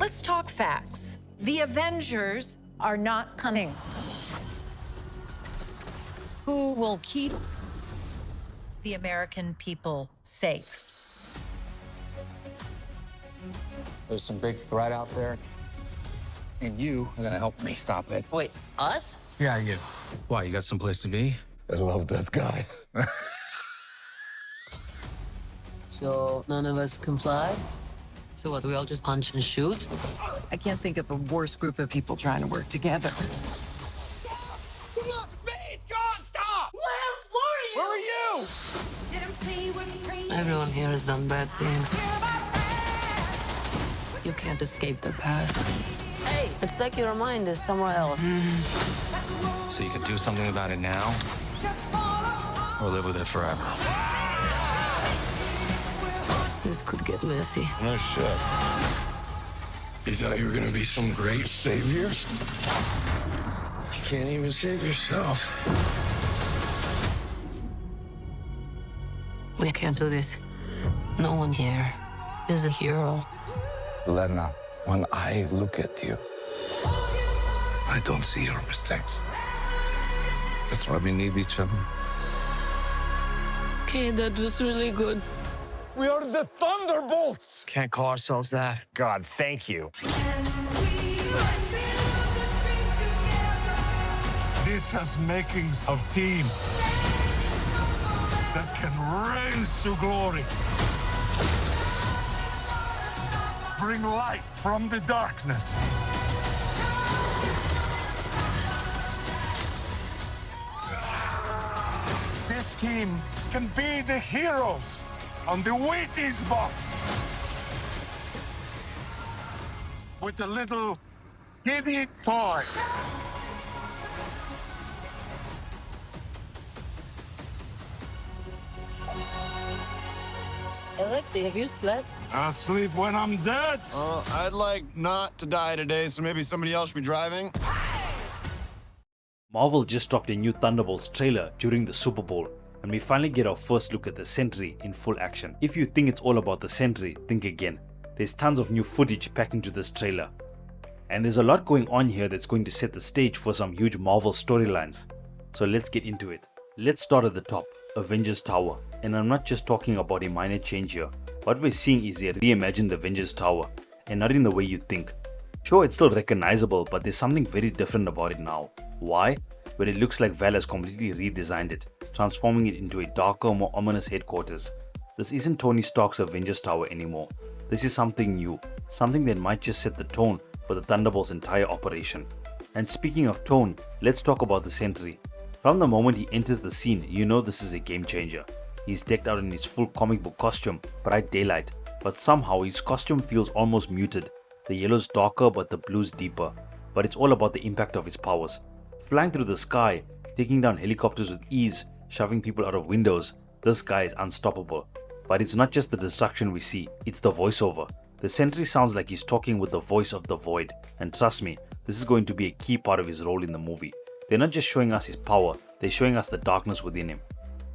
Let's talk facts. The Avengers are not coming. Who will keep the American people safe? There's some big threat out there, and you are gonna help me stop it. Wait, us? Yeah, you. Why, you got someplace to be? I love that guy. So none of us can fly? So what, we all just punch and shoot? I can't think of a worse group of people trying to work together. Look, me! John, stop! Where Where are you? Everyone here has done bad things. You can't escape the past. Hey, it's like your mind is somewhere else. So you can do something about it now, or live with it forever. This could get messy. No shit. You thought you were gonna be some great saviors? You can't even save yourself. We can't do this. No one here is a hero. Lena, when I look at you, I don't see your mistakes. That's why we need each other. Okay, that was really good. We are the Thunderbolts! Can't call ourselves that. God, thank you. This has makings of team that can rise to glory. Bring light from the darkness. This team can be the heroes on the Wheaties box. With a little kitty toy. Alexei, have you slept? I'll sleep when I'm dead. I'd like not to die today, so maybe somebody else should be driving. Marvel just dropped a new Thunderbolts trailer during the Super Bowl, and we finally get our first look at the Sentry in full action. If you think it's all about the Sentry, think again. There's tons of new footage packed into this trailer. And there's a lot going on here that's going to set the stage for some huge Marvel storylines. So let's get into it. Let's start at the top, Avengers Tower. And I'm not just talking about a minor change here. What we're seeing is a reimagined Avengers Tower, and not in the way you think. Sure, it's still recognizable, but there's something very different about it now. Why? Well, it looks like Val has completely redesigned it, transforming it into a darker, more ominous headquarters. This isn't Tony Stark's Avengers Tower anymore. This is something new, something that might just set the tone for the Thunderbolts' entire operation. And speaking of tone, let's talk about the Sentry. From the moment he enters the scene, you know this is a game changer. He's decked out in his full comic book costume, bright daylight, but somehow his costume feels almost muted. The yellow's darker but the blue's deeper, but it's all about the impact of his powers. Flying through the sky, taking down helicopters with ease, shoving people out of windows, this guy is unstoppable. But it's not just the destruction we see, it's the voiceover. The Sentry sounds like he's talking with the voice of the Void, and trust me, this is going to be a key part of his role in the movie. They're not just showing us his power, they're showing us the darkness within him.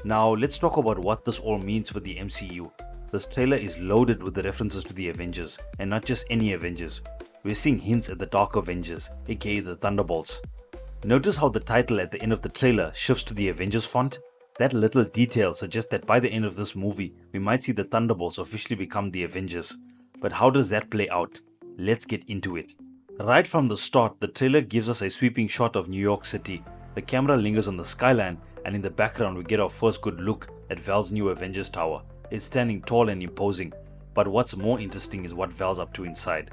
Now let's talk about what this all means for the MCU. This trailer is loaded with the references to the Avengers, and not just any Avengers. We're seeing hints at the Dark Avengers, aka the Thunderbolts. Notice how the title at the end of the trailer shifts to the Avengers font? That little detail suggests that by the end of this movie, we might see the Thunderbolts officially become the Avengers. But how does that play out? Let's get into it. Right from the start, the trailer gives us a sweeping shot of New York City. The camera lingers on the skyline, and in the background we get our first good look at Val's new Avengers Tower. It's standing tall and imposing, but what's more interesting is what Val's up to inside.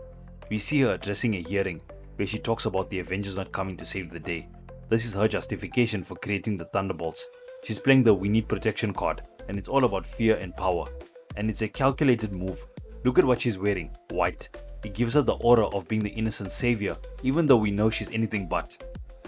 We see her addressing a hearing, where she talks about the Avengers not coming to save the day. This is her justification for creating the Thunderbolts. She's playing the "we need protection" card, and it's all about fear and power. And it's a calculated move. Look at what she's wearing, white. It gives her the aura of being the innocent savior, even though we know she's anything but.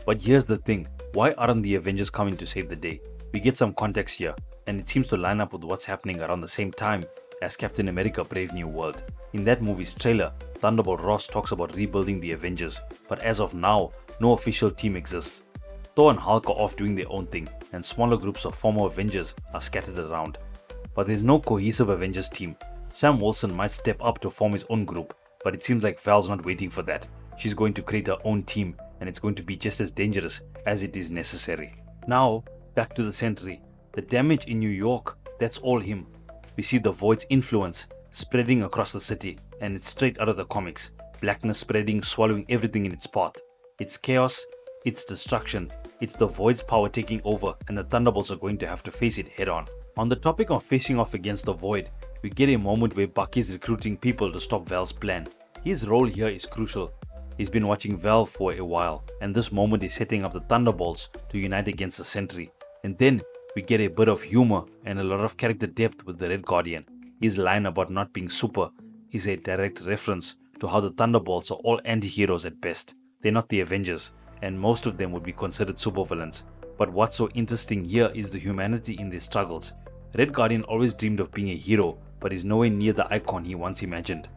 But here's the thing, why aren't the Avengers coming to save the day? We get some context here, and it seems to line up with what's happening around the same time as Captain America Brave New World. In that movie's trailer, Thunderbolt Ross talks about rebuilding the Avengers, but as of now, no official team exists. Thor and Hulk are off doing their own thing, and smaller groups of former Avengers are scattered around. But there's no cohesive Avengers team. Sam Wilson might step up to form his own group, but it seems like Val's not waiting for that. She's going to create her own team, and it's going to be just as dangerous as it is necessary. Now, back to the Sentry. The damage in New York, that's all him. We see the Void's influence spreading across the city, and it's straight out of the comics. Blackness spreading, swallowing everything in its path. It's chaos, it's destruction, it's the Void's power taking over, and the Thunderbolts are going to have to face it head on. On the topic of facing off against the Void, we get a moment where Bucky is recruiting people to stop Val's plan. His role here is crucial. He's been watching Val for a while, and this moment is setting up the Thunderbolts to unite against the Sentry. And then we get a bit of humor and a lot of character depth with the Red Guardian. His line about not being super is a direct reference to how the Thunderbolts are all anti-heroes at best. They're not the Avengers, and most of them would be considered supervillains. But what's so interesting here is the humanity in their struggles. Red Guardian always dreamed of being a hero, but is nowhere near the icon he once imagined.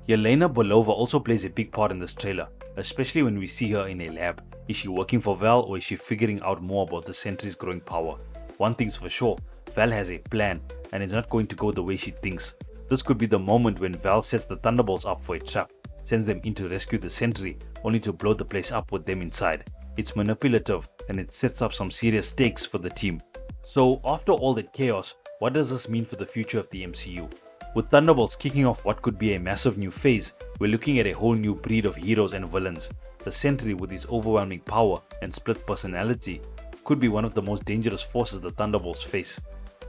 Yelena Belova also plays a big part in this trailer, especially when we see her in a lab. Is she working for Val, or is she figuring out more about the Sentry's growing power? One thing's for sure, Val has a plan, and it's not going to go the way she thinks. This could be the moment when Val sets the Thunderbolts up for a trap, sends them in to rescue the Sentry, only to blow the place up with them inside. It's manipulative, and it sets up some serious stakes for the team. So after all that chaos, what does this mean for the future of the MCU? With Thunderbolts kicking off what could be a massive new phase, we're looking at a whole new breed of heroes and villains. The Sentry, with his overwhelming power and split personality, could be one of the most dangerous forces the Thunderbolts face.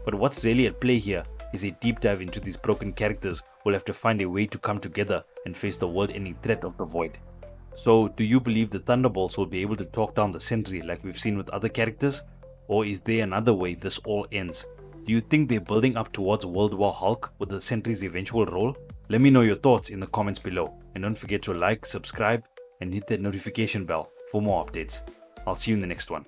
But what's really at play here is a deep dive into these broken characters who will have to find a way to come together and face the world-ending threat of the Void. So, do you believe the Thunderbolts will be able to talk down the Sentry like we've seen with other characters? Or is there another way this all ends? Do you think they're building up towards World War Hulk with the Sentry's eventual role? Let me know your thoughts in the comments below, and don't forget to like, subscribe, and hit that notification bell for more updates. I'll see you in the next one.